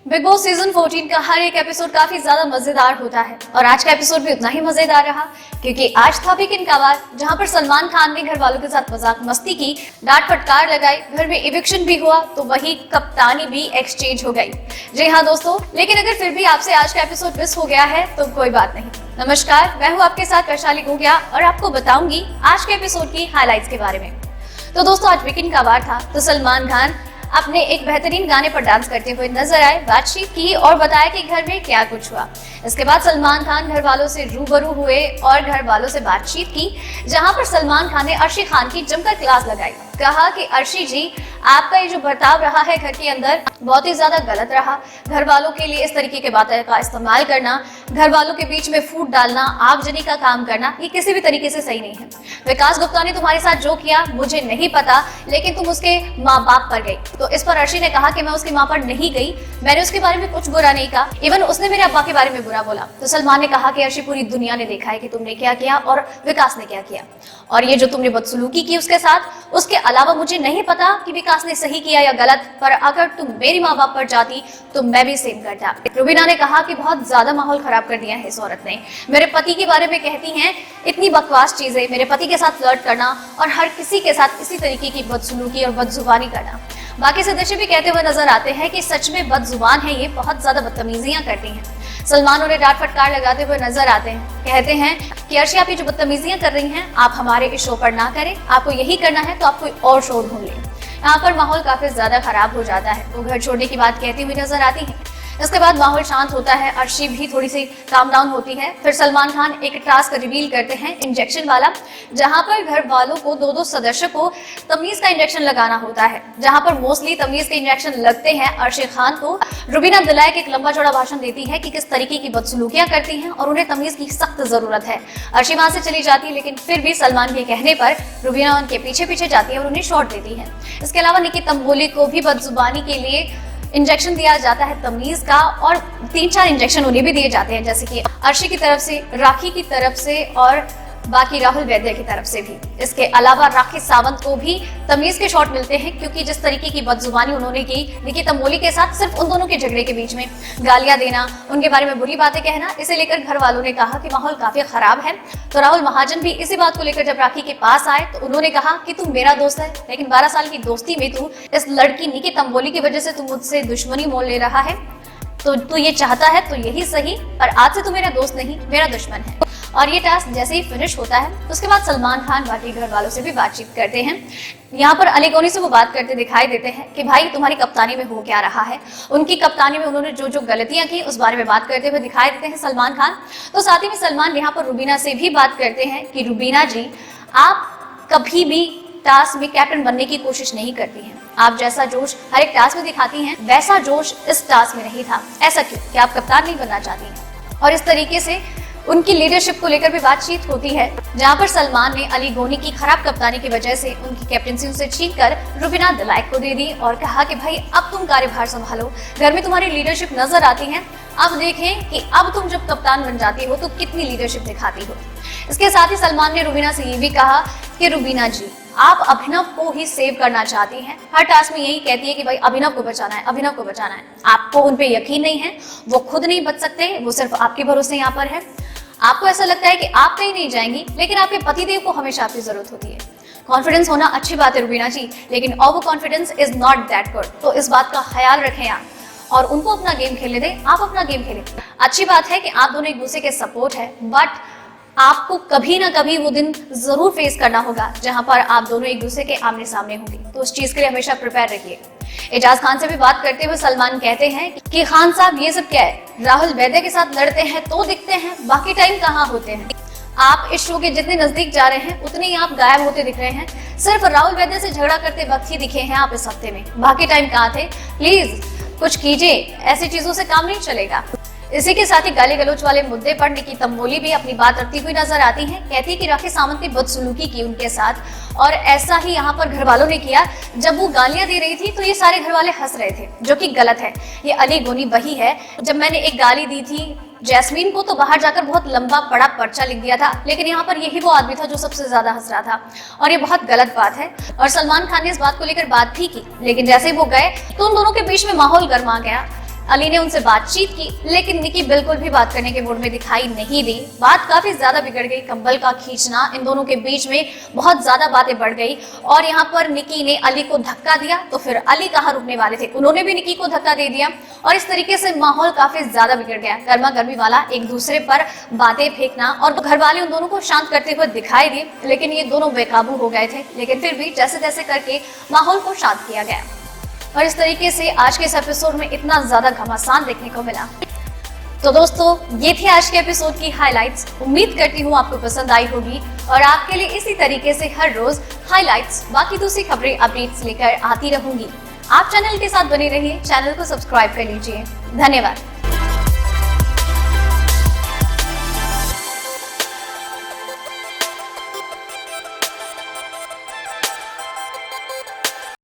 Big boss season 14 का हर एक episode काफी ज्यादा मजेदार होता है और आज का एपिसोड भी उतना ही मजेदार रहा क्योंकि आज था वीकेंड का वार जहां पर सलमान खान ने घर वालों के साथ मजाक मस्ती की, डांट फटकार लगाई, घर में इविक्शन भी हुआ तो वही कप्तानी भी एक्सचेंज हो गई। जी हाँ दोस्तों, लेकिन अगर फिर भी आपसे आज का एपिसोड मिस हो गया है तो कोई बात नहीं। नमस्कार, मैं हूँ आपके साथ वैशाली गोगिया और आपको बताऊंगी आज के एपिसोड की हाईलाइट्स के बारे में। तो दोस्तों, आज वीकेंड का वार था तो सलमान खान अपने एक बेहतरीन गाने पर डांस करते हुए नजर आए, बातचीत की और बताया कि घर में क्या कुछ हुआ। इसके बाद सलमान खान घर वालों से रूबरू हुए और घर वालों से बातचीत की, जहां पर सलमान खान ने अर्शी खान की जमकर क्लास लगाई। कहा कि अर्शी जी, आपका ये जो बर्ताव रहा है घर के अंदर बहुत ही ज्यादा गलत रहा। घर वालों के लिए इस तरीके के बातें का इस्तेमाल करना, घर वालों के बीच में फूट डालना, आगजनी का काम करना, ये किसी भी तरीके से सही नहीं है। विकास गुप्ता ने तुम्हारे साथ जो किया मुझे नहीं पता, लेकिन तुम उसके माँ बाप पर गई। तो इस पर अर्शी ने कहा कि मैं उसकी माँ पर नहीं गई, मैंने उसके बारे में कुछ बुरा नहीं कहा, इवन उसने मेरे अब्बा के बारे में बुरा बोला। तो सलमान ने कहा कि अर्शी, पूरी दुनिया ने देखा है कि तुमने क्या किया और विकास ने क्या किया, और ये जो तुमने बदसलूकी की उसके साथ, उसके अलावा मुझे नहीं पता कि विकास ने सही किया या गलत, पर अगर तुम मेरी माँ बाप पर जाती तो मैं भी सेम करता। रुबीना ने कहा कि बहुत ज्यादा माहौल खराब कर दिया है इस औरत ने, मेरे पति के बारे में कहती हैं इतनी बकवास चीजें, मेरे पति के साथ फ्लर्ट करना और हर किसी के साथ इसी तरीके की बदसलूकी और बदजुबानी करना। बाकी सदस्य भी कहते हुए नजर आते हैं कि सच में बदजुबान है, ये बहुत ज्यादा बदतमीजियां करती हैं। सलमान उन्हें डांट फटकार लगाते हुए नजर आते हैं, कहते हैं कि अर्शी, आप ये जो बदतमीजियां कर रही हैं आप हमारे इस शो पर ना करें, आपको यही करना है तो आप कोई और शो ढूंढ लें। यहाँ पर माहौल काफी ज्यादा खराब हो जाता है, वो घर छोड़ने की बात कहती हुई नजर आती है। इसके बाद माहौल शांत होता है, अर्शी भी थोड़ी सी काम डाउन होती है। फिर सलमान खान एक टास्क रिवील करते हैं इंजेक्शन वाला, जहां पर घर वालों को दो सदस्य को तमीज का इंजेक्शन लगाना होता है, जहां पर मोस्टली तमीज के इंजेक्शन लगते हैं अर्शी खान को। रुबीना दिलायक एक लंबा चौड़ा भाषण देती है कि किस तरीके की बदसलूकियां करती हैं और उन्हें तमीज की सख्त जरूरत है। अर्शी वहां से चली जाती है, लेकिन फिर भी सलमान के कहने पर रुबीना उनके पीछे पीछे जाती है और उन्हें शॉट देती है। इसके अलावा निकी तंबोली को भी बदजुबानी के लिए इंजेक्शन दिया जाता है तमीज का, और 3-4 इंजेक्शन उन्हें भी दिए जाते हैं, जैसे कि अर्शी की तरफ से, राखी की तरफ से और बाकी राहुल वैद्य की तरफ से भी। इसके अलावा राखी सावंत को भी तमीज के शॉट मिलते हैं, क्योंकि जिस तरीके की बदजुबानी उन्होंने की निकी तंबोली के साथ, सिर्फ उन दोनों के झगड़े के बीच में गालियां देना, उनके बारे में बुरी बातें कहना, इसे लेकर घर वालों ने कहा कि माहौल काफी खराब है। तो राहुल महाजन भी इसी बात को लेकर जब राखी के पास आए तो उन्होंने कहा कि तू मेरा दोस्त है, लेकिन 12 साल की दोस्ती में तू इस लड़की निकी तंबोली की वजह से तू मुझसे दुश्मनी मोल ले रहा है, तो तू ये चाहता है तो यही सही, पर आज से तू मेरा दोस्त नहीं, मेरा दुश्मन है। और ये टास्क जैसे ही फिनिश होता है उसके बाद सलमान खान बाकी घर वालों से भी बातचीत करते हैं। यहाँ पर अली गोनी से वो बात करते दिखाई देते हैं कि भाई तुम्हारी कप्तानी में हो क्या रहा है। उनकी कप्तानी में उन्होंने जो जो गलतियां की उस बारे में बात करते हुए दिखाई देते हैं सलमान खान। तो साथ ही में सलमान यहाँ पर रुबीना से भी बात करते हैं कि रुबीना जी, आप कभी भी टास्क में कैप्टन बनने की कोशिश नहीं करती हैं। आप जैसा जोश हर एक टास्क में दिखाती हैं, वैसा जोश इस टास्क में नहीं था। ऐसा क्यों कि आप कप्तान नहीं बनना चाहती हैं? और इस तरीके से उनकी लीडरशिप को लेकर भी बातचीत होती है, जहां पर सलमान ने अली गोनी की खराब कप्तानी की वजह से उनकी कैप्टनसी उनसे छीनकर रुबीना दिलायक को दे दी और कहा कि भाई अब तुम कार्यभार संभालो, घर में तुम्हारी लीडरशिप नजर आती है, अब देखें कि अब तुम जब कप्तान बन जाती हो तो कितनी लीडरशिप दिखाती हो। इसके साथ ही सलमान ने रुबीना से ये भी कहा कि रुबीना जी, आप अभिनव को ही सेव करना चाहती हैं, हर टास्क में यही कहती है कि भाई अभिनव को बचाना है, अभिनव को बचाना है। आपको उन पे यकीन नहीं है, वो खुद नहीं बच सकते, वो सिर्फ आपके भरोसे यहाँ पर है। आपको ऐसा लगता है कि आप कहीं नहीं जाएंगी, लेकिन आपके पतिदेव को हमेशा आपकी जरूरत होती है। कॉन्फिडेंस होना अच्छी बात है रुबीना जी, लेकिन over confidence is not that good. तो इस बात का ख्याल रखें आप, और उनको अपना गेम खेलने दें, आप अपना गेम खेलें। अच्छी बात है कि आप दोनों एक दूसरे के सपोर्ट है, बट आपको कभी ना कभी वो दिन जरूर फेस करना होगा जहां पर आप दोनों एक दूसरे के आमने सामने होंगे, तो उस चीज के लिए हमेशा प्रिपेयर रहिए। एजाज खान से भी बात करते हुए सलमान कहते हैं कि खान साहब, ये सब क्या है? राहुल वैद्य के साथ लड़ते हैं तो दिखते हैं, बाकी टाइम कहाँ होते हैं? आप इस शो के जितने नजदीक जा रहे हैं उतने ही आप गायब होते दिख रहे हैं। सिर्फ राहुल वैद्य से झगड़ा करते वक्त ही दिखे हैं आप इस हफ्ते में, बाकी टाइम कहाँ थे? प्लीज कुछ कीजिए, ऐसी चीजों से काम नहीं चलेगा। इसी के साथ ही गाली गलौच वाले मुद्दे पर निकी तंबोली भी अपनी बात रखती हुई नजर आती हैं। कहती है कि राखी सावंत ने बदसलूकी की उनके साथ, और ऐसा ही यहाँ पर घर वालों ने किया। जब वो गालियां दे रही थी तो ये सारे घर वाले हंस रहे थे, जो कि गलत है। ये अली गोनी वही है, जब मैंने एक गाली दी थी जैस्मीन को तो बाहर जाकर बहुत लंबा बड़ा पर्चा लिख दिया था, लेकिन यहाँ पर यही वो आदमी था जो सबसे ज्यादा हंस रहा था, और ये बहुत गलत बात है। और सलमान खान ने इस बात को लेकर बात भी की, लेकिन जैसे ही वो गए तो उन दोनों के बीच में माहौल गर्मा गया। अली ने उनसे बातचीत की, लेकिन निकी बिल्कुल भी बात करने के मूड में दिखाई नहीं दी। बात काफी ज्यादा बिगड़ गई। कंबल का खींचना, इन दोनों के बीच में बहुत ज्यादा बातें बढ़ गई और यहाँ पर निकी ने अली को धक्का दिया तो फिर अली कहाँ रुकने वाले थे, उन्होंने भी निकी को धक्का दे दिया और इस तरीके से माहौल काफी ज्यादा बिगड़ गया। गर्मा गर्मी वाला एक दूसरे पर बातें फेंकना और घर वाले उन दोनों को शांत करते हुए दिखाई दिए, लेकिन ये दोनों बेकाबू हो गए थे। लेकिन फिर भी जैसे तैसे करके माहौल को शांत किया गया और इस तरीके से आज के इस एपिसोड में इतना ज्यादा घमासान देखने को मिला। तो दोस्तों, ये थी आज के एपिसोड की हाइलाइट्स। उम्मीद करती हूँ आपको पसंद आई होगी और आपके लिए इसी तरीके से हर रोज हाइलाइट्स, बाकी दूसरी खबरें, अपडेट्स लेकर आती रहूंगी। आप चैनल के साथ बने रहिए, चैनल को सब्सक्राइब कर लीजिए। धन्यवाद।